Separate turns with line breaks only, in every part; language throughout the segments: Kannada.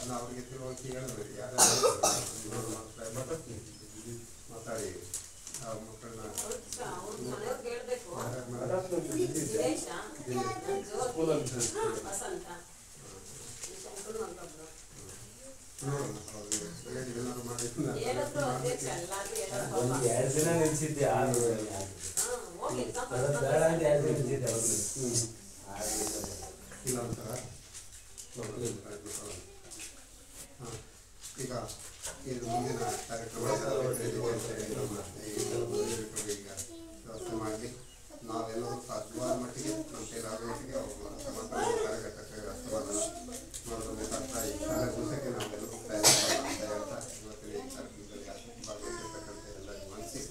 ಅದನ್ನ ಅವರಿಗೆ ತಿಳುವಳಿಕೆ ಹೇಳಿದ್ರಿ ಯಾರು ಮಾತಾಡಿ ಮಕ್ಕಳನ್ನ
ದಿನ ನಿಲ್ಸಿದ್ದೆ
ಈಗ ಇದು ಮುಂದಿನ ಕಾರ್ಯಕ್ರಮ ಈಗ ವ್ಯವಸ್ಥೆ ಮಾಡಿ ನಾವೆಲ್ಲರೂ ಸಾಧ್ಯವಾದ ಮಟ್ಟಿಗೆ ನಮ್ಮ ಕೈಲಾದ ಮಟ್ಟಿಗೆ ಸಮಾಧಾನ ಕಾರ್ಯಕರ್ತಕ್ಕೆ ವ್ಯವಸ್ಥೆ ಮಾಡಬೇಕಾಗ್ತಾ ಈ ಶಾಲೆ ಮುಗಿಸೋಕ್ಕೆ ನಾವೆಲ್ಲರೂ ಪ್ರಯತ್ನ ಹೇಳ್ತಾ ಇವತ್ತಿನ ಈ ಕಾರ್ಯಕ್ರಮದಲ್ಲಿ ಭಾಗವಹಿಸಿರ್ತಕ್ಕಂಥ ಎಲ್ಲರಿಗೂ ಮನಸ್ಸಿ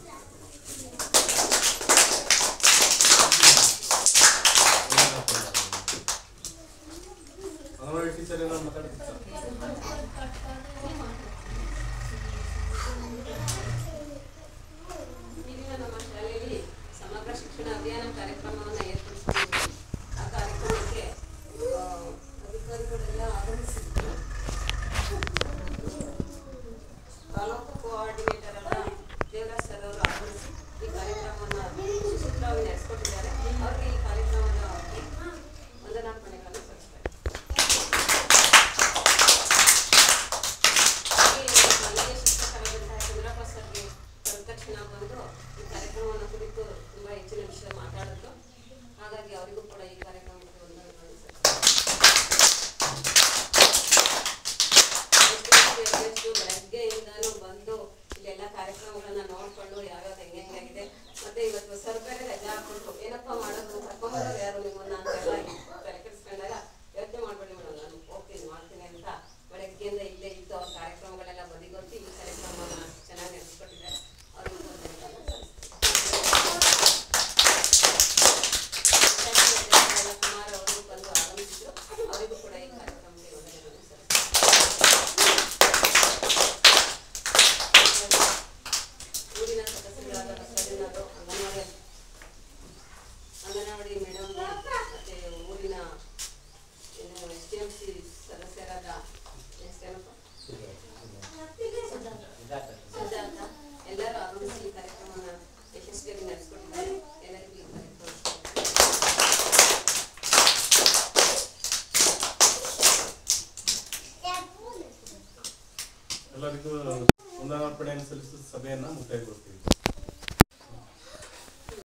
ಅಂಗನವಾಡಿ ಟೀಚರ್ ಏನೋ ಮಾತಾಡ್ತಿರ್ತಾರೆ.
ನಮ್ಮ ಶಾಲೆಯಲ್ಲಿ ಸಮಗ್ರ ಶಿಕ್ಷಣ ಅಭಿಯಾನ ಕಾರ್ಯಕ್ರಮವನ್ನು ಏರ್ಪಡಿಸಿದ್ದೀವಿ. ಆ ಕಾರ್ಯಕ್ರಮಕ್ಕೆ ಅಧಿಕಾರಿಗಳೆಲ್ಲ ಆಗಮಿಸಿದ್ರು. ತಾಲೂಕು ಕೋಆರ್ಡಿನೇಟರ್ ಎಲ್ಲ ದೇವರಾಜ್ ಸರ್ ಅವರು ಆಗಮಿಸಿ ಈ ಕಾರ್ಯಕ್ರಮವನ್ನು ಸುಸೂತ್ರವಾಗಿ ನಡೆಸಿಕೊಟ್ಟಿದ್ದಾರೆ. ಅವರಿಗೆ ಈ ಕಾರ್ಯಕ್ರಮದ ವಂದನಾರ್ಪಣೆಗಳನ್ನು ಸಲ್ಲಿಸ್ತಾರೆ. ಮನೆಯ ಶಿಕ್ಷಕರಾದಂತಹ ಚಂದ್ರಪ್ಪ ಸರ್ಗೆ ತಕ್ಷಣ ಬಂದು ಈ ಕಾರ್ಯಕ್ರಮವನ್ನು ಕುರಿತು ತುಂಬ ಹೆಚ್ಚಿನ ವಿಷಯ ಮಾತಾಡಿದ್ರು. ಹಾಗಾಗಿ ಅವರಿಗೂ ಕೂಡ ಈ ಕಾರ್ಯಕ್ರಮಕ್ಕೆ ವಂದನೆಗಳನ್ನು ಬೆಳಗ್ಗೆಯಿಂದನೂ ಬಂದು ಇಲ್ಲೆಲ್ಲ ಕಾರ್ಯಕ್ರಮಗಳನ್ನ ನೋಡ್ಕೊಂಡು ಯಾವ್ಯಾವ್ದು ಹೆಂಗಾಗಿದೆ ಮತ್ತೆ ಇವತ್ತು ಸರ್ಕಾರಿ ರಜೆ ಹಾಕ್ಬಿಟ್ರು ಏನಪ್ಪ ಮಾಡೋದು ಕರ್ಕೊಂಡ್ಬರೋರು ಯಾರು ನಿಮ್ಮನ್ನ ಅಂತೆಲ್ಲ ತಲೆ ಕೆಡಿಸ್ಕೊಂಡಾಗ ಯೋಚನೆ ಮಾಡ್ಬೇಡಿ ಮೇಡಮ್ ನಾನು ಹೋಗ್ತೀನಿ ಮಾಡ್ತೀನಿ ಅಂತ ಬೆಳಗ್ಗೆಯಿಂದ ಇಲ್ಲೇ ಇದ್ದು ಅವ್ರ ಕಾರ್ಯಕ್ರಮಗಳೆಲ್ಲ ಬದಿಗೊತ್ತಿ ಈ ಕಾರ್ಯಕ್ರಮವನ್ನು ಚೆನ್ನಾಗಿ ನಡೆಸಿಕೊಟ್ಟಿದ್ದಾರೆ. ಅವ್ರಿಗೂ ಕುಮಾರ್ ಅವರು ಬಂದು ಆಗಮಿಸಿದ್ರು. ಅವರಿಗೂ ಕೂಡ ಈ ಕಾರ್ಯಕ್ರಮಕ್ಕೆ ವಂದನೆಗಳನ್ನು ಊರಿನ ಸದಸ್ಯರಾದ ಬಸವಣ್ಣವರು ಅಂಗನವಾಡಿ ಮೇಡಮ್ ಮತ್ತೆ ಊರಿನ STMC ಸದಸ್ಯರಾದ ಸುಜಾತ ಎಲ್ಲರೂ ಆಗಮಿಸಿ ಈ ಕಾರ್ಯಕ್ರಮವನ್ನು ಯಶಸ್ವಿಯಾಗಿ ನಡೆಸಿಕೊಟ್ಟಿದ್ದಾರೆ. ಎಲ್ಲರಿಗೂ ಈ ಕಾರ್ಯಕ್ರಮ
ಎಲ್ಲರಿಗೂ ವಂದನಾರ್ಪಣೆಯನ್ನು ಸಲ್ಲಿಸಿದ ಸಭೆಯನ್ನು ಮುಕ್ತಾಯಗೊಳಿಸ್ತೀವಿ.